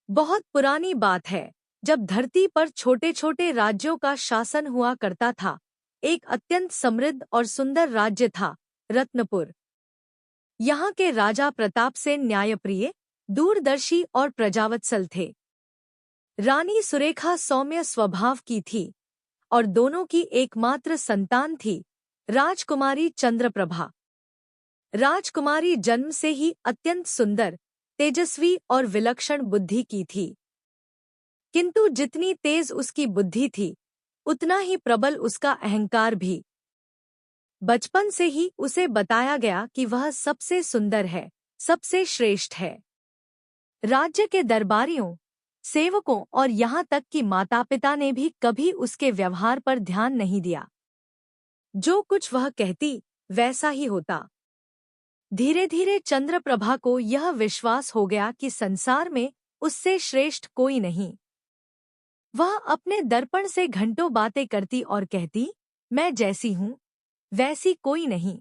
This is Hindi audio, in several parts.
बहुत पुरानी बात है, जब धरती पर छोटे छोटे राज्यों का शासन हुआ करता था। एक अत्यंत समृद्ध और सुंदर राज्य था, रत्नपुर। यहाँ के राजा प्रताप सेन न्यायप्रिय, दूरदर्शी और प्रजावत्सल थे। रानी सुरेखा सौम्य स्वभाव की थी और दोनों की एकमात्र संतान थी, राजकुमारी चंद्रप्रभा। राजकुमारी जन्म से ही अत्यंत सुंदर, तेजस्वी और विलक्षण बुद्धि की थी। किंतु जितनी तेज उसकी बुद्धि थी, उतना ही प्रबल उसका अहंकार भी। बचपन से ही उसे बताया गया कि वह सबसे सुंदर है, सबसे श्रेष्ठ है। राज्य के दरबारियों, सेवकों और यहाँ तक कि माता-पिता ने भी कभी उसके व्यवहार पर ध्यान नहीं दिया। जो कुछ वह कहती, वैसा ही होता। धीरे धीरे चंद्रप्रभा को यह विश्वास हो गया कि संसार में उससे श्रेष्ठ कोई नहीं। वह अपने दर्पण से घंटों बातें करती और कहती, मैं जैसी हूँ, वैसी कोई नहीं।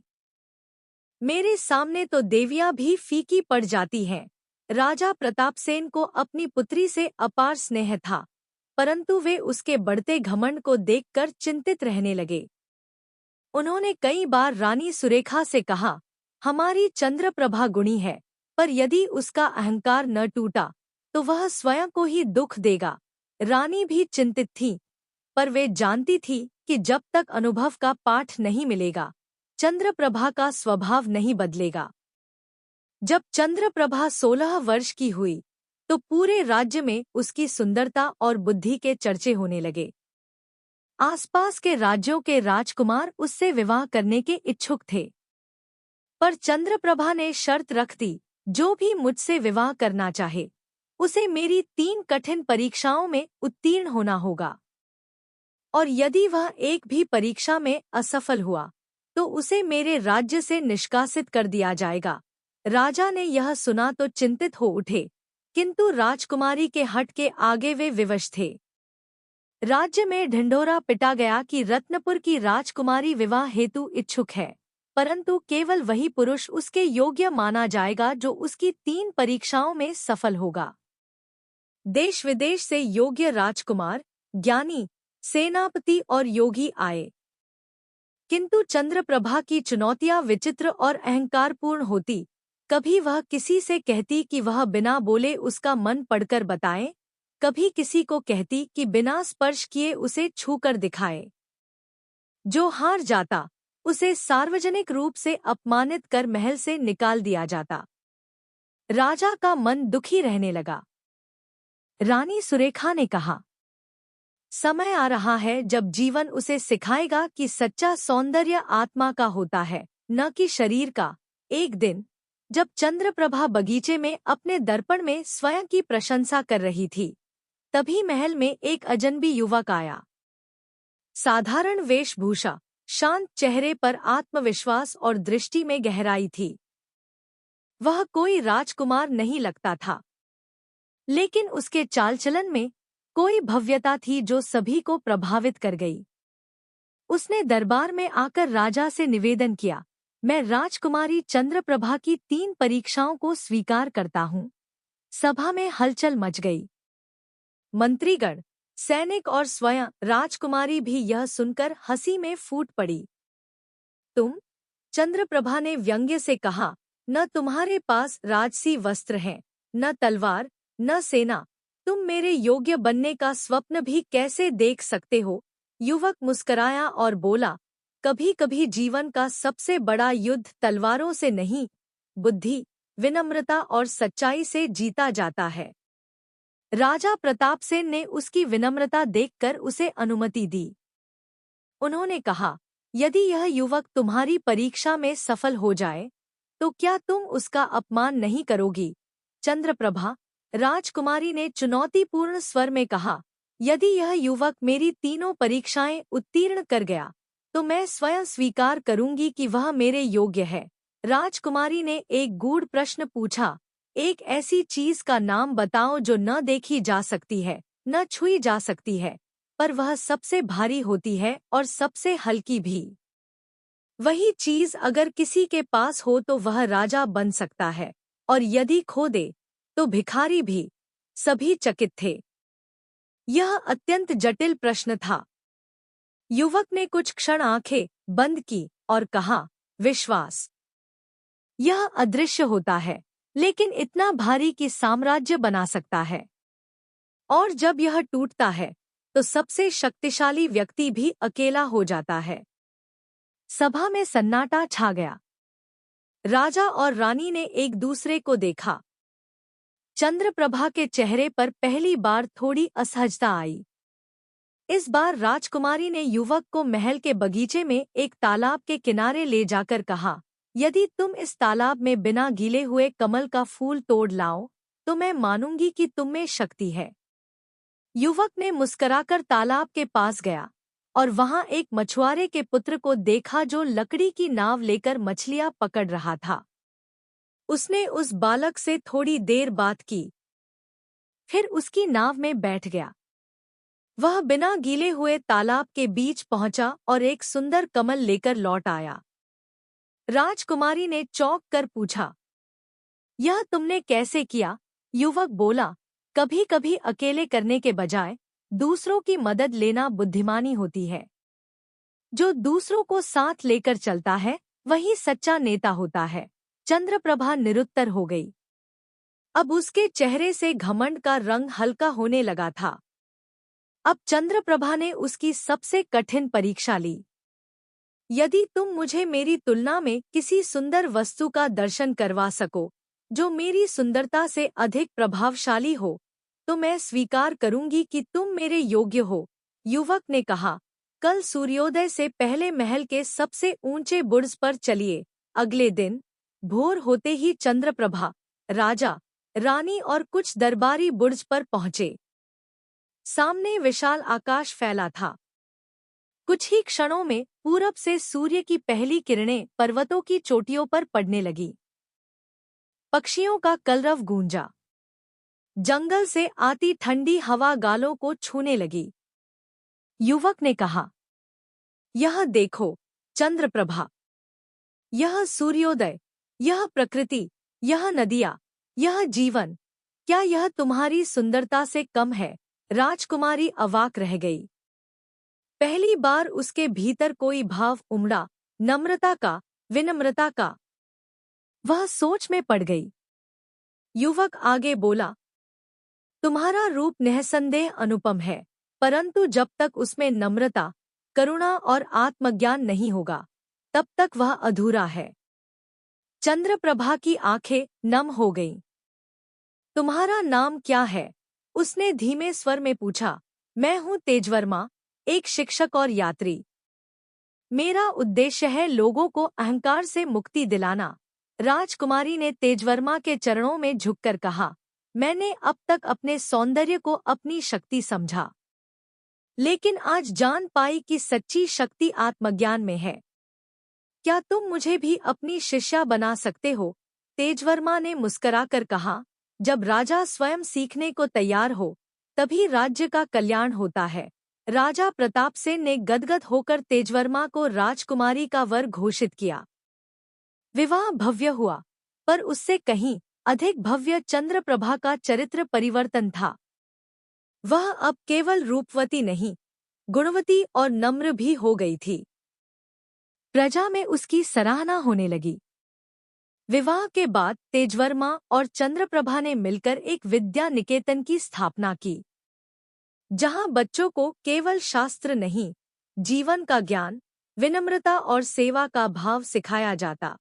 मेरे सामने तो देवियाँ भी फीकी पड़ जाती हैं। राजा प्रतापसेन को अपनी पुत्री से अपार स्नेह था, परंतु वे उसके बढ़ते घमंड को देखकर चिंतित रहने लगे। उन्होंने कई बार रानी सुरेखा से कहा, हमारी चंद्रप्रभा गुणी है, पर यदि उसका अहंकार न टूटा, तो वह स्वयं को ही दुख देगा। रानी भी चिंतित थी, पर वे जानती थी कि जब तक अनुभव का पाठ नहीं मिलेगा, चंद्रप्रभा का स्वभाव नहीं बदलेगा। जब चंद्रप्रभा 16 वर्ष की हुई, तो पूरे राज्य में उसकी सुंदरता और बुद्धि के चर्चे होने लगे। आसपास के राज्यों के राजकुमार उससे विवाह करने के इच्छुक थे, पर चंद्रप्रभा ने शर्त रख दी, जो भी मुझसे विवाह करना चाहे, उसे मेरी 3 कठिन परीक्षाओं में उत्तीर्ण होना होगा, और यदि वह एक भी परीक्षा में असफल हुआ, तो उसे मेरे राज्य से निष्कासित कर दिया जाएगा। राजा ने यह सुना तो चिंतित हो उठे, किंतु राजकुमारी के हठ के आगे वे विवश थे। राज्य में ढिंढोरा पिटा गया कि रत्नपुर की राजकुमारी विवाह हेतु इच्छुक है, परंतु केवल वही पुरुष उसके योग्य माना जाएगा जो उसकी 3 परीक्षाओं में सफल होगा। देश विदेश से योग्य राजकुमार, ज्ञानी, सेनापति और योगी आए, किंतु चंद्रप्रभा की चुनौतियां विचित्र और अहंकारपूर्ण होती। कभी वह किसी से कहती कि वह बिना बोले उसका मन पढ़कर बताए, कभी किसी को कहती कि बिना स्पर्श किए उसे छूकर दिखाए। जो हार जाता, उसे सार्वजनिक रूप से अपमानित कर महल से निकाल दिया जाता। राजा का मन दुखी रहने लगा। रानी सुरेखा ने कहा, समय आ रहा है जब जीवन उसे सिखाएगा कि सच्चा सौंदर्य आत्मा का होता है, न कि शरीर का। एक दिन, जब चंद्रप्रभा बगीचे में अपने दर्पण में स्वयं की प्रशंसा कर रही थी, तभी महल में एक अजनबी युवक आया। साधारण वेशभूषा, शांत चेहरे पर आत्मविश्वास और दृष्टि में गहराई थी। वह कोई राजकुमार नहीं लगता था, लेकिन उसके चालचलन में कोई भव्यता थी जो सभी को प्रभावित कर गई। उसने दरबार में आकर राजा से निवेदन किया, मैं राजकुमारी चंद्रप्रभा की 3 परीक्षाओं को स्वीकार करता हूँ। सभा में हलचल मच गई। मंत्रीगण, सैनिक और स्वयं राजकुमारी भी यह सुनकर हंसी में फूट पड़ी। तुम? चंद्रप्रभा ने व्यंग्य से कहा, न तुम्हारे पास राजसी वस्त्र हैं, न तलवार, न सेना। तुम मेरे योग्य बनने का स्वप्न भी कैसे देख सकते हो? युवक मुस्कराया और बोला, कभी कभी जीवन का सबसे बड़ा युद्ध तलवारों से नहीं, बुद्धि, विनम्रता और सच्चाई से जीता जाता है। राजा प्रतापसेन ने उसकी विनम्रता देखकर उसे अनुमति दी। उन्होंने कहा, यदि यह युवक तुम्हारी परीक्षा में सफल हो जाए, तो क्या तुम उसका अपमान नहीं करोगी? चंद्रप्रभा, राजकुमारी ने चुनौतीपूर्ण स्वर में कहा, यदि यह युवक मेरी 3 परीक्षाएं उत्तीर्ण कर गया, तो मैं स्वयं स्वीकार करूंगी कि वह मेरे योग्य है। राजकुमारी ने एक गूढ़ प्रश्न पूछा, एक ऐसी चीज का नाम बताओ जो न देखी जा सकती है, न छुई जा सकती है, पर वह सबसे भारी होती है और सबसे हल्की भी। वही चीज अगर किसी के पास हो तो वह राजा बन सकता है, और यदि खो दे, तो भिखारी भी। सभी चकित थे। यह अत्यंत जटिल प्रश्न था। युवक ने कुछ क्षण आंखें बंद की और कहा, विश्वास। यह अदृश्य होता है, लेकिन इतना भारी कि साम्राज्य बना सकता है। और जब यह टूटता है, तो सबसे शक्तिशाली व्यक्ति भी अकेला हो जाता है। सभा में सन्नाटा छा गया। राजा और रानी ने एक दूसरे को देखा। चंद्रप्रभा के चेहरे पर पहली बार थोड़ी असहजता आई। इस बार राजकुमारी ने युवक को महल के बगीचे में एक तालाब के किनारे ले जाकर कहा, यदि तुम इस तालाब में बिना गीले हुए कमल का फूल तोड़ लाओ, तो मैं मानूंगी कि तुम में शक्ति है। युवक ने मुस्कुराकर तालाब के पास गया और वहां एक मछुआरे के पुत्र को देखा जो लकड़ी की नाव लेकर मछलियां पकड़ रहा था। उसने उस बालक से थोड़ी देर बात की, फिर उसकी नाव में बैठ गया। वह बिना गीले हुए तालाब के बीच पहुंचा और एक सुंदर कमल लेकर लौट आया। राजकुमारी ने चौंक कर पूछा, यह तुमने कैसे किया? युवक बोला, कभी-कभी अकेले करने के बजाय दूसरों की मदद लेना बुद्धिमानी होती है। जो दूसरों को साथ लेकर चलता है, वही सच्चा नेता होता है। चंद्रप्रभा निरुत्तर हो गई। अब उसके चेहरे से घमंड का रंग हल्का होने लगा था। अब चंद्रप्रभा ने उसकी सबसे कठिन परीक्षा ली। यदि तुम मुझे मेरी तुलना में किसी सुंदर वस्तु का दर्शन करवा सको, जो मेरी सुंदरता से अधिक प्रभावशाली हो, तो मैं स्वीकार करूंगी कि तुम मेरे योग्य हो। युवक ने कहा, कल सूर्योदय से पहले महल के सबसे ऊंचे बुर्ज पर चलिए। अगले दिन भोर होते ही चंद्रप्रभा, राजा, रानी और कुछ दरबारी बुर्ज पर पहुंचे। सामने विशाल आकाश फैला था। कुछ ही क्षणों में पूरब से सूर्य की पहली किरणें पर्वतों की चोटियों पर पड़ने लगी। पक्षियों का कलरव गूंजा। जंगल से आती ठंडी हवा गालों को छूने लगी। युवक ने कहा, यह देखो चंद्रप्रभा, यह सूर्योदय, यह प्रकृति, यह नदियाँ, यह जीवन, क्या यह तुम्हारी सुंदरता से कम है? राजकुमारी अवाक रह गई। पहली बार उसके भीतर कोई भाव उमड़ा, नम्रता का, विनम्रता का। वह सोच में पड़ गई। युवक आगे बोला, तुम्हारा रूप निःसंदेह अनुपम है, परंतु जब तक उसमें नम्रता, करुणा और आत्मज्ञान नहीं होगा, तब तक वह अधूरा है। चंद्रप्रभा की आंखें नम हो गईं। तुम्हारा नाम क्या है? उसने धीमे स्वर में पूछा। मैं हूँ तेजवर्मा, एक शिक्षक और यात्री। मेरा उद्देश्य है लोगों को अहंकार से मुक्ति दिलाना। राजकुमारी ने तेजवर्मा के चरणों में झुककर कहा, मैंने अब तक अपने सौंदर्य को अपनी शक्ति समझा, लेकिन आज जान पाई कि सच्ची शक्ति आत्मज्ञान में है। क्या तुम मुझे भी अपनी शिष्या बना सकते हो? तेजवर्मा ने मुस्कुराकर कहा, जब राजा स्वयं सीखने को तैयार हो, तभी राज्य का कल्याण होता है। राजा प्रतापसेन ने गदगद होकर तेजवर्मा को राजकुमारी का वर घोषित किया। विवाह भव्य हुआ, पर उससे कहीं अधिक भव्य चंद्रप्रभा का चरित्र परिवर्तन था। वह अब केवल रूपवती नहीं, गुणवती और नम्र भी हो गई थी। प्रजा में उसकी सराहना होने लगी। विवाह के बाद तेजवर्मा और चंद्रप्रभा ने मिलकर एक विद्या निकेतन की स्थापना की, जहां बच्चों को केवल शास्त्र नहीं, जीवन का ज्ञान, विनम्रता और सेवा का भाव सिखाया जाता।